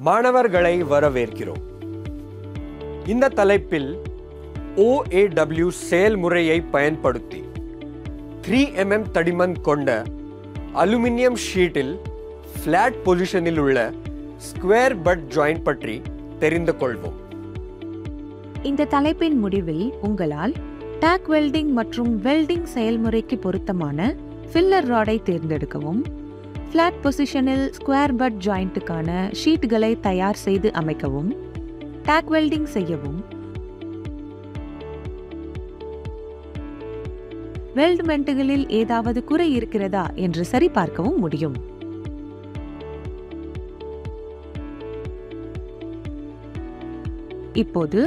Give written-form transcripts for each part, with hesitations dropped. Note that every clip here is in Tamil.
மாணவர்களை வரவேற்கிறோம். இந்த தலைப்பில் OAW செயல்முறையை பயன்படுத்தி 3mm தடிமன் கொண்ட அலுமினியம் ஷீட்டில் ஃபிளாட் பொசிஷனில் உள்ள ஸ்கொயர் பட் ஜாயிண்ட் பற்றி தெரிந்து கொள்வோம். இந்த தலைப்பின் முடிவில் உங்களால் டாக் வெல்டிங் மற்றும் வெல்டிங் செயல்முறைக்கு பொருத்தமான ஃபில்லர் ராடை தேர்ந்தெடுக்கவும், ஃபிளாட் பொசிஷனில் ஸ்கொயர் பட் ஜாயிண்ட்டுக்கான ஷீட்டுகளை தயார் செய்து அமைக்கவும், டாக் வெல்டிங் செய்யவும், வெல்ட்மெண்ட்டுகளில் ஏதாவது குறை இருக்கிறதா என்று சரிபார்க்கவும் முடியும். இப்போது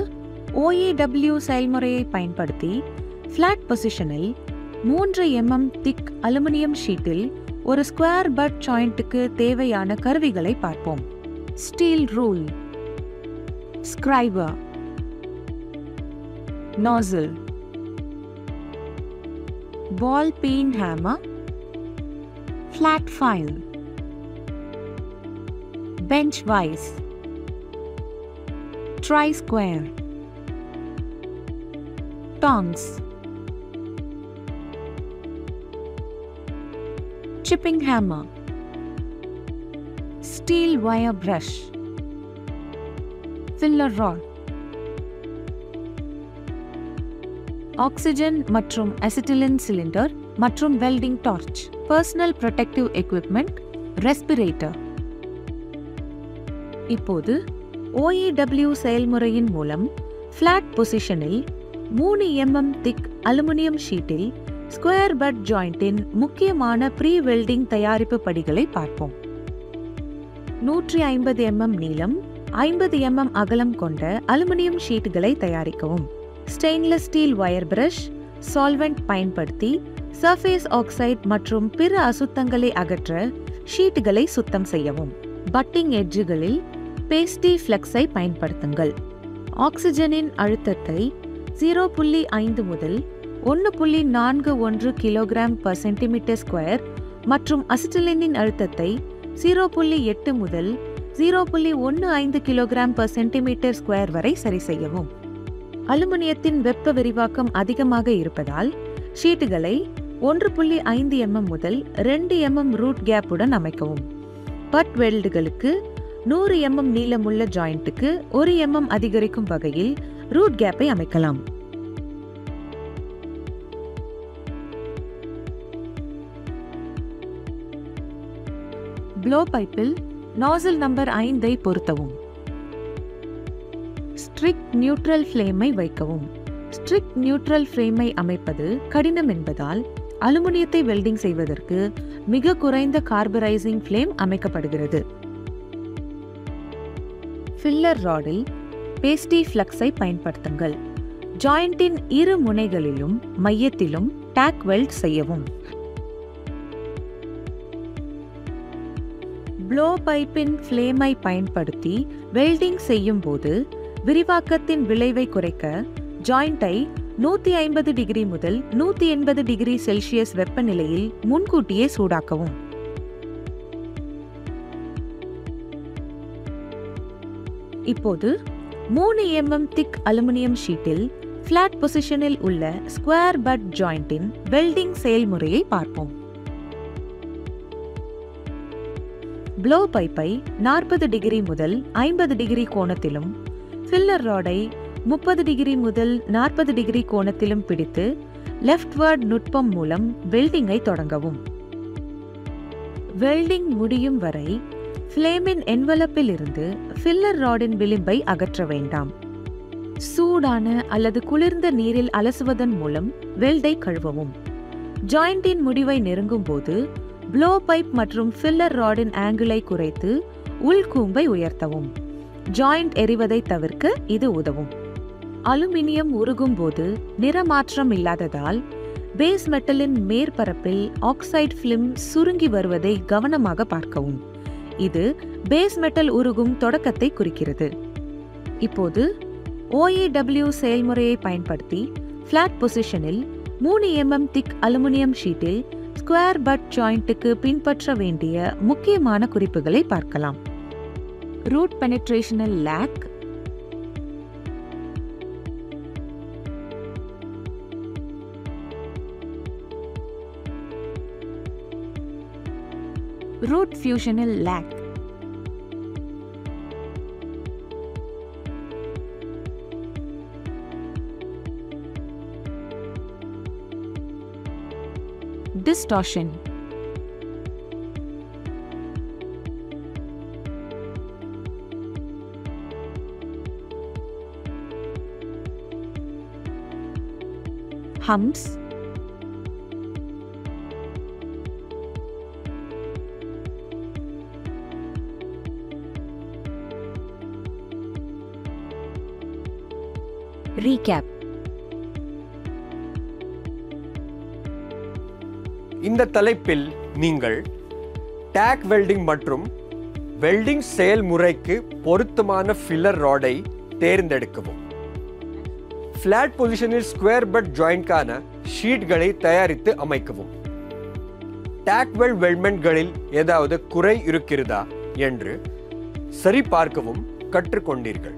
OAW செயல்முறையை பயன்படுத்தி ஃபிளாட் பொசிஷனில் 3mm திக் அலுமினியம் ஷீட்டில் ஒரு ஸ்கொயர் பட் ஜாயிண்ட்டுக்கு தேவையான கருவிகளை பார்ப்போம். Steel rule, scriber, nozzle, ball peen hammer, flat file, bench vice, try square, tongs, chipping hammer, steel wire brush, filler rod, oxygen மற்றும் acetylene cylinder மற்றும் welding torch, personal protective equipment, respirator. இப்போது OAW செயல்முறையின் மூலம் ஃபிளாட் பொசிஷனில் 3mm திக் அலுமினியம் ஷீட்டில் ஸ்கொயர் பட் ஜாயிண்டின் முக்கியமான ப்ரீ வெல்டிங் தயாரிப்பு படிகளை பார்ப்போம். 150mm நீளம், 50mm அகலம் கொண்ட அலுமினியம் ஷீட்டுகளை தயாரிக்கவும். Stainless steel wire brush, solvent பயன்படுத்தி சர்ஃபேஸ் ஆக்சைடு மற்றும் பிற அசுத்தங்களை அகற்ற ஷீட்டுகளை சுத்தம் செய்யவும். பட்டிங் எட்ஜுகளில் பேஸ்டி ஃப்ளெக்ஸை பயன்படுத்துங்கள். ஆக்சிஜனின் அழுத்தத்தை 0.5 முதல் 1.41 kg/cm² மற்றும் அசிட்டிலினின் அழுத்தத்தை 0.8 முதல் 0.15 kg/cm² வரை சரி செய்யவும். அலுமினியத்தின் வெப்ப விரிவாக்கம் அதிகமாக இருப்பதால் ஷீட்டுகளை 1.5mm முதல் 2mm ரூட் கேப்புடன் அமைக்கவும். பட் வெல்டுகளுக்கு 100mm நீளமுள்ள ஜாயிண்ட்டுக்கு 1mm அதிகரிக்கும் வகையில் ரூட் கேப்பை அமைக்கலாம். ப்ளோ பைப்பில் நாசில் நம்பர் 5ஐ பொருத்தவும். ஸ்ட்ரிக்ட் நியூட்ரல் ஃப்ளேமை வைக்கவும். ஸ்ட்ரிக்ட் நியூட்ரல் ஃப்ளேமை அமைப்பது கடினம் என்பதால் அலுமினியத்தை வெல்டிங் செய்வதற்கு மிக குறைந்த கார்பரைசிங் ஃப்ளேம் அமைக்கப்படுகிறது. ஃபில்லர் ராடில் பேஸ்டி ஃப்ளக்ஸை பயன்படுத்துங்கள். ஜாயிண்டின் இரு முனைகளிலும் மையத்திலும் டாக் வெல்ட் செய்யவும். ப்ளோ பைப்பின் ஃப்ளேமை பயன்படுத்தி வெல்டிங் செய்யும் போது விரிவாக்கத்தின் விளைவை குறைக்க ஜாயிண்டை 150 டிகிரி முதல் 180 டிகிரி செல்சியஸ் வெப்பநிலையில் முன்கூட்டியே சூடாக்கவும். இப்போது 3mm திக் அலுமினியம் ஷீட்டில் ஃபிளாட் பொசிஷனில் உள்ள ஸ்கொயர் பட் ஜாயிண்டின் வெல்டிங் செயல்முறையை பார்ப்போம். ப்ளோ பைப்பை 40 டிகிரி முதல் 50 டிகிரி கோணத்திலும், ஃபில்லர் ராடை 30 டிகிரி முதல் 40 டிகிரி கோணத்திலும் பிடித்து லெஃப்ட்வர்ட் நுட்பம் மூலம் வெல்டிங்கை தொடங்கவும். வெல்டிங் முடியும் வரை ஃப்ளேமின் என்வலப்பில் இருந்து ஃபில்லர் ராடின் விளிம்பை அகற்ற வேண்டாம். சூடான அல்லது குளிர்ந்த நீரில் அலசுவதன் மூலம் வெல்டை கழுவவும். ஜாயிண்டின் முடிவை நெருங்கும் போது ப்ளோ பைப் மற்றும் ஃபில்லர் ராடின் ஆங்கிளை குறைத்து உள்கூம்பை உயர்த்தவும். ஜாயிண்ட் எரிவதை தவிர்க்க இது உதவும். அலுமினியம் உருகும் போது நிறமாற்றம் இல்லாததால் பேஸ் மெட்டலின் மேற்பரப்பில் ஆக்சைடு ஃபிலிம் சுருங்கி வருவதை கவனமாக பார்க்கவும். இது பேஸ் மெட்டல் உருகும் தொடக்கத்தை குறிக்கிறது. இப்போது OAW செயல்முறையை பயன்படுத்தி ஃபிளாட் பொசிஷனில் 3mm திக் அலுமினியம் ஷீட்டில் ஸ்கொயர் பட் ஜாயிண்ட்டுக்கு பின்பற்ற வேண்டிய முக்கியமான குறிப்புகளை பார்க்கலாம். root penetrational lack, root fusional lack, distortion, humps, recap. இந்த தலைப்பில் நீங்கள் டேக் வெல்டிங் மற்றும் வெல்டிங் செயல்முறைக்கு பொருத்தமான ஃபில்லர் ராடை தேர்ந்தெடுக்கவும். ஃபிளாட் பொசிஷனில் ஸ்கொயர் பட் ஜாயின்ட்கான ஷீட்களை தயாரித்து அமைக்கவும். டேக் வெல்ட் வெல்ட்மெண்ட்களில் ஏதாவது குறை இருக்கிறதா என்று சரிபார்க்கவும் கற்றுக்கொண்டீர்கள்.